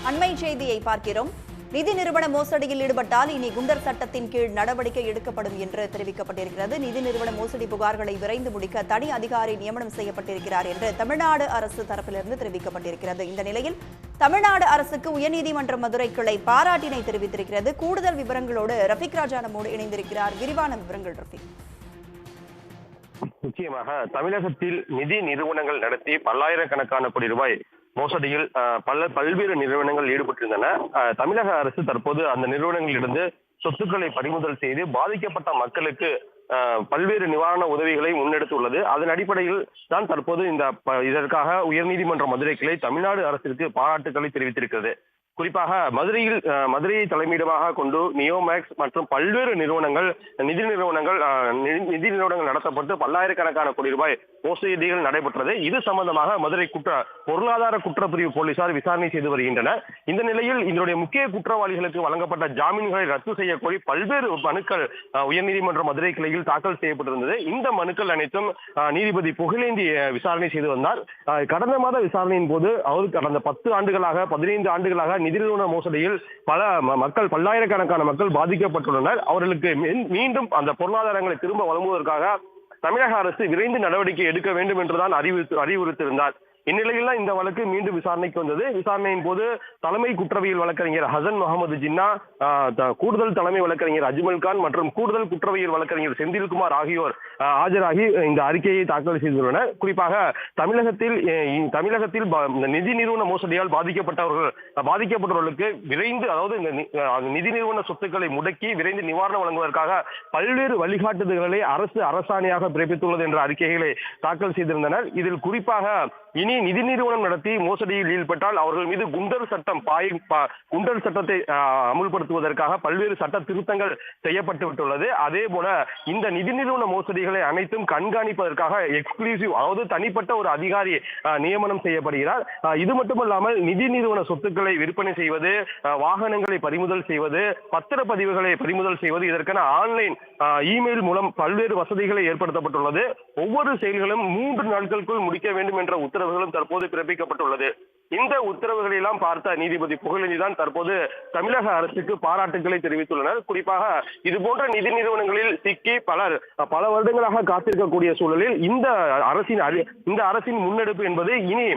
அண்மை செய்தியை பார்க்கிறோம். நிதி நிறுவன மோசடியில் ஈடுபட்டால் இனி குண்டர் சட்டத்தின் கீழ் நடவடிக்கை எடுக்கப்படும் என்று தெரிவிக்கப்பட்டிருக்கிறது. நிதி நிறுவன மோசடி புகார்களை விரைந்து முடிக்க தனி அதிகாரி நியமனம் செய்யப்பட்டிருக்கிறார் என்று தமிழ்நாடு அரசு தரப்பிலிருந்து தெரிவிக்கப்பட்டிருக்கிறது. இந்த நிலையில் தமிழ்நாடு அரசுக்கு உயர்நீதிமன்ற மதுரை கிளை பாராட்டினை தெரிவித்திருக்கிறது. கூடுதல் விவரங்களோடு ரஃபீக் ராஜா நம்மோடு இணைந்திருக்கிறார். விரிவான விவரங்கள் ரஃபீக். நிச்சயமாக தமிழகத்தில் நிதி நிறுவனங்கள் நடத்தி பல்லாயிரக்கணக்கான கோடி ரூபாய் மோசடியில் பல்வேறு நிறுவனங்கள் ஈடுபட்டிருந்தன. தமிழக அரசு தற்போது அந்த நிறுவனங்களிலிருந்து சொத்துக்களை பறிமுதல் செய்து பாதிக்கப்பட்ட மக்களுக்கு பல்வேறு நிவாரண உதவிகளை முன்னெடுத்துள்ளது. அதன் அடிப்படையில் தான் தற்போது இதற்காக உயர்நீதிமன்ற மதுரை கிளை தமிழ்நாடு அரசிற்கு பாராட்டுக்களை தெரிவித்திருக்கிறது. குறிப்பாக மதுரையை தலைமையிடமாக கொண்டு நியோமேக்ஸ் மற்றும் பல்வேறு நிதி நிறுவனங்கள் நடத்தப்பட்டு பல்லாயிரக்கணக்கான கோடி ரூபாய் மோசடிகள் நடைபெற்றது. இது சம்பந்தமாக மதுரை பொருளாதார குற்றப்பிரிவு போலீசார் விசாரணை செய்து வருகின்றனர். இந்த நிலையில் இதனுடைய முக்கிய குற்றவாளிகளுக்கு வழங்கப்பட்ட ஜாமீன்களை ரத்து செய்யக்கோரி பல்வேறு மனுக்கள் உயர்நீதிமன்ற மதுரை கிளையில் தாக்கல் செய்யப்பட்டிருந்தது. இந்த மனுக்கள் அனைத்தும் நீதிபதி புகழேந்தி விசாரணை செய்து வந்தார். கடந்த மாத விசாரணையின் போது அவர் கடந்த 15 ஆண்டுகளாக நிதி நிறுவன மோசடியில் பல்லாயிரக்கணக்கான மக்கள் பாதிக்கப்பட்டுள்ளனர். அவர்களுக்கு மீண்டும் அந்த பொருளாதாரங்களை திரும்ப வழங்குவதற்காக தமிழக அரசு விரைந்து நடவடிக்கை எடுக்க வேண்டும் என்றுதான் அறிவுறுத்தியிருந்தார். இந்நிலையில் இந்த வழக்கு மீண்டும் விசாரணைக்கு வந்தது. விசாரணையின் போது தலைமை குற்றவியல் வழக்கறிஞர் ஹசன் முகமது ஜின்னா, கூடுதல் தலைமை வழக்கறிஞர் அஜ்மல் கான் மற்றும் கூடுதல் குற்றவியல் வழக்கறிஞர் செந்தில்குமார் ஆகியோர் ஆஜராகி இந்த அறிக்கையை தாக்கல் செய்துள்ளனர். குறிப்பாக தமிழகத்தில் நிதி நிறுவன மோசடியால் பாதிக்கப்பட்டவர்களுக்கு விரைந்து, அதாவது நிதி நிறுவன சொத்துக்களை முடக்கி விரைந்து நிவாரணம் வழங்குவதற்காக பல்வேறு வழிகாட்டுதல்களை அரசாணையாக பிறப்பித்துள்ளது என்ற அறிக்கைகளை தாக்கல் செய்திருந்தனர். இதில் குறிப்பாக இனி நிதி நிறுவனம் நடத்தி மோசடியில் ஈடுபட்டால் அவர்கள் மீது குண்டர் சட்டத்தை அமுல்படுத்துவதற்காக பல்வேறு சட்ட திருத்தங்கள் செய்யப்பட்டுள்ளது. அதே போல இந்த நிதி நிறுவன மோசடிகளை அனைத்தும் கண்காணிப்பதற்காக எக்ஸ்க்ளூசிவ், அதாவது தனிப்பட்ட ஒரு அதிகாரி நியமனம் செய்யப்படுகிறார். இது மட்டுமல்லாமல் நிதி நிறுவன சொத்துக்களை விற்பனை செய்வது, வாகனங்களை பறிமுதல் செய்வது, பத்திரப்பதிவுகளை பறிமுதல் செய்வது, இதற்கான ஆன்லைன் இமெயில் மூலம் பல்வேறு வசதிகளை ஏற்படுத்தப்பட்டுள்ளது. ஒவ்வொரு செயல்களும் 3 நாட்களுக்குள் முடிக்க வேண்டும் என்ற உத்தரவுகளும் தற்போது பிறப்பிக்கப்பட்டுள்ளது. இந்த உத்தரவுகளை எல்லாம் பார்த்த நீதிபதி புகழேந்தி தான் தற்போது தமிழக அரசுக்கு பாராட்டுக்களை தெரிவித்துள்ளனர். குறிப்பாக இது போன்ற நிதி நிறுவனங்களில் சிக்கி பல வருடங்களாக காத்திருக்கக்கூடிய சூழலில் இந்த அரசின் முன்னெடுப்பு என்பது இனி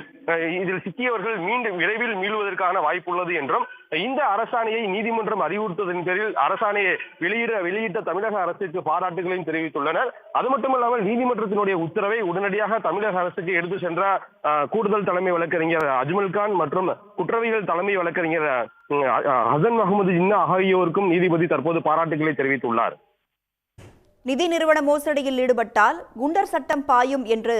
இதில் சிக்கியவர்கள் மீண்டும் விரைவில் மீள்வதற்கான வாய்ப்புள்ளது என்றும், இந்த அரசாணையை நீதிமன்றம் அறிவுறுத்ததன் பேரில் அரசாணையை வெளியிட்ட தமிழக அரசுக்கு பாராட்டுகளையும் தெரிவித்துள்ளனர். அது மட்டுமல்லாமல் நீதிமன்றத்தினுடைய உத்தரவை உடனடியாக தமிழக அரசுக்கு எடுத்து சென்ற கூடுதல் தலைமை வழக்கறிஞர் அஜ்மல் கான் மற்றும் குற்றவியல் தலைமை வழக்கறிஞர் ஹசன் முகமது ஜின்னா ஆகியோருக்கும் நீதிபதி தற்போது பாராட்டுகளை தெரிவித்துள்ளார். நிதி நிறுவன மோசடியில் ஈடுபட்டால் குண்டர் சட்டம் பாயும் என்று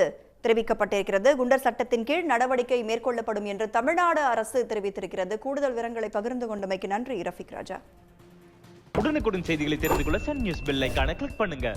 தெரிவிக்கப்பட்டிருக்கிறது. குண்டர் சட்டத்தின் கீழ் நடவடிக்கை மேற்கொள்ளப்படும் என்று தமிழ்நாடு அரசு தெரிவித்திருக்கிறது. கூடுதல் விவரங்களை பகிர்ந்து கொண்டமைக்கு நன்றி ரஃபீக் ராஜா. உடனுக்குடன் செய்திகளை தெரிந்து கொள்ள சன் நியூஸ் பெல் ஐகானை கிளிக் பண்ணுங்க.